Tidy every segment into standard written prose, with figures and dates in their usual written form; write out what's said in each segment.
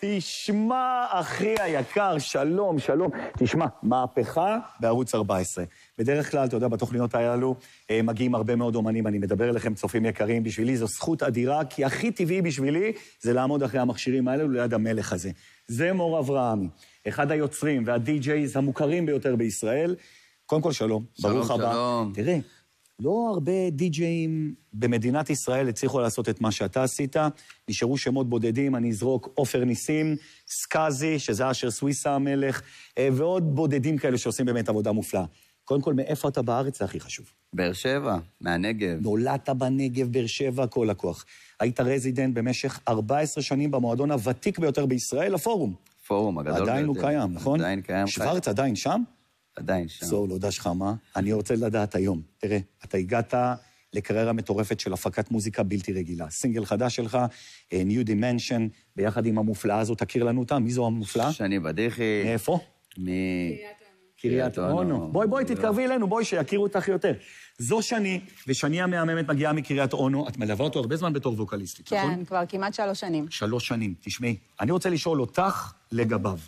תשמע, אחי היקר, שלום, שלום. תשמע, מהפכה בערוץ 14. בדרך כלל, אתה יודע, בתוכניות האלו מגיעים הרבה מאוד אומנים, אני מדבר אליכם, צופים יקרים, בשבילי זו זכות אדירה, כי הכי טבעי בשבילי זה לעמוד אחרי המכשירים האלו ליד המלך הזה. זה מור אברהמי, אחד היוצרים והדי-ג'ייז המוכרים ביותר בישראל. קודם כל, שלום, ברוך הבא. שלום. תראה, לא הרבה די-ג'יים במדינת ישראל הצליחו לעשות את מה שאתה עשית. נשארו שמות בודדים, אני אזרוק עופר ניסים, סקאזי, שזה אשר סוויסה המלך, ועוד בודדים כאלה שעושים באמת עבודה מופלאה. קודם כל, מאיפה אתה בארץ? זה הכי חשוב. באר שבע, מהנגב. נולדת בנגב, באר שבע, כל הכוח. היית רזידנט במשך 14 שנים במועדון הוותיק ביותר בישראל, הפורום. פורום הגדול ביותר. עדיין הוא קיים, נכון? עדיין קיים. שוורץ עדיין שם? עדיין שם. זו, לא יודע שלך מה. אני רוצה לדעת היום. תראה, אתה הגעת לקריירה מטורפת של הפקת מוזיקה בלתי רגילה. סינגל חדש שלך, New Dimension, ביחד עם המופלאה הזאת, תכיר לנו אותה. מי זו המופלאה? שני בדיחי. מאיפה? קריית אונו. בואי, תתקרבי אלינו, בואי, שיכירו אותך יותר. זו שני, ושני המהממת מגיעה מקריית אונו. את מלווה אותו הרבה זמן בתור ווקליסטית, נכון? כן, כבר כמעט 3 שנים. 3 שנים. תשמעי, אני רוצה לשאול אותך לגביו.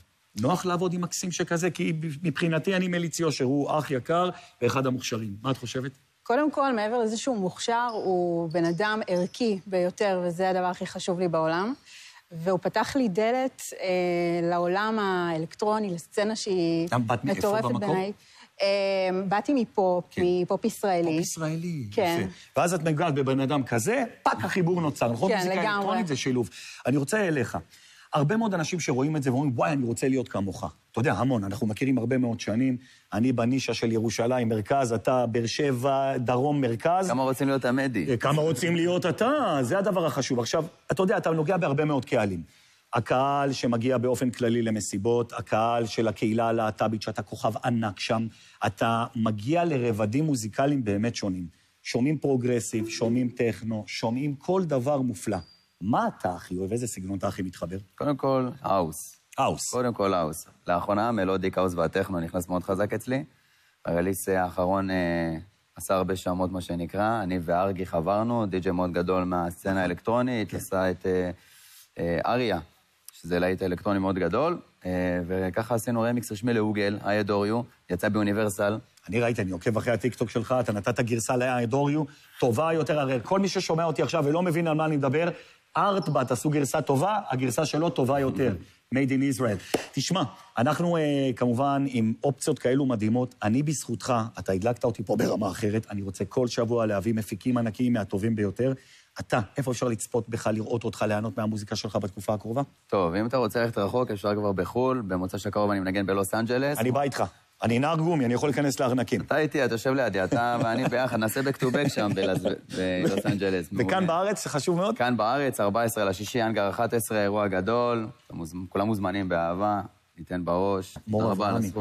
נוח לעבוד עם מקסים שכזה, כי מבחינתי אני מליץ יושר, הוא אח יקר ואחד המוכשרים. מה את חושבת? קודם כל, מעבר לזה שהוא מוכשר, הוא בן אדם ערכי ביותר, וזה הדבר הכי חשוב לי בעולם. והוא פתח לי דלת לעולם האלקטרוני, לסצנה שהיא מטורפת בעיניי. באתי מפופ, מפופ ישראלי. פופ ישראלי, כן. יפה. ואז את נגעת בבן אדם כזה, פאק החיבור נוצר, נכון? כן, מוזיקה אלקטרונית זה שילוב. אני רוצה אליך. הרבה מאוד אנשים שרואים את זה ואומרים, וואי, אני רוצה להיות כמוך. אתה יודע, המון, אנחנו מכירים הרבה מאוד שנים. אני בנישה של ירושלים, מרכז, אתה באר שבע, דרום, מרכז. כמה רוצים להיות המדי? כמה רוצים להיות אתה, זה הדבר החשוב. עכשיו, אתה יודע, אתה נוגע בהרבה מאוד קהלים. הקהל שמגיע באופן כללי למסיבות, הקהל של הקהילה הלהט"בית, שאתה כוכב ענק שם, אתה מגיע לרבדים מוזיקליים באמת שונים. שומעים פרוגרסיב, שומעים טכנו, שומעים כל דבר מופלא. מה אתה הכי אוהב? איזה סגנון אתה הכי מתחבר? קודם כל, האוס. האוס. קודם כל, האוס. לאחרונה, מלודיק, האוס והטכנו נכנס מאוד חזק אצלי. הרליס האחרון עשה הרבה שמות, מה שנקרא. אני וארגי חברנו, די-ג'יי מאוד גדול מהסצנה האלקטרונית, עשה את אריה, שזה להיט אלקטרוני מאוד גדול, וככה עשינו רמיקס רשמי לאוגל, I Adore You, יצא באוניברסל. אני ראיתי, אני עוקב אחרי הטיקטוק שלך, אתה נתת גרסה ל-I Adore You, טובה יותר, הרי כל מי ששומע אותי עכשיו ולא מבין על מה אני מדבר, ארטבט עשו גרסה טובה, הגרסה שלו טובה יותר. Made in Israel. תשמע, אנחנו כמובן עם אופציות כאלו מדהימות, אני בזכותך, אתה הדלקת אותי פה ברמה אחרת, אני רוצה כל שבוע להביא מפיקים ענקיים מהטובים ביותר. אתה, איפה אפשר לצפות בך, לראות אותך, ליהנות מהמוזיקה שלך בתקופה הקרובה? טוב, אם אתה רוצה ללכת רחוק, אפשר כבר בחול, במוצא שקרוב אני מנגן בלוס אנג'לס. אני בא איתך. אני נער גומי, אני יכול להיכנס לארנקים. אתה איתי, אתה יושב לידי, אתה ואני ביחד, נעשה back to back שם בלוס אנג'לס. וכאן בארץ, זה חשוב מאוד? כאן בארץ, 14/6, אנגר 11, אירוע גדול, כולם מוזמנים באהבה, ניתן בראש. מור אברהמי.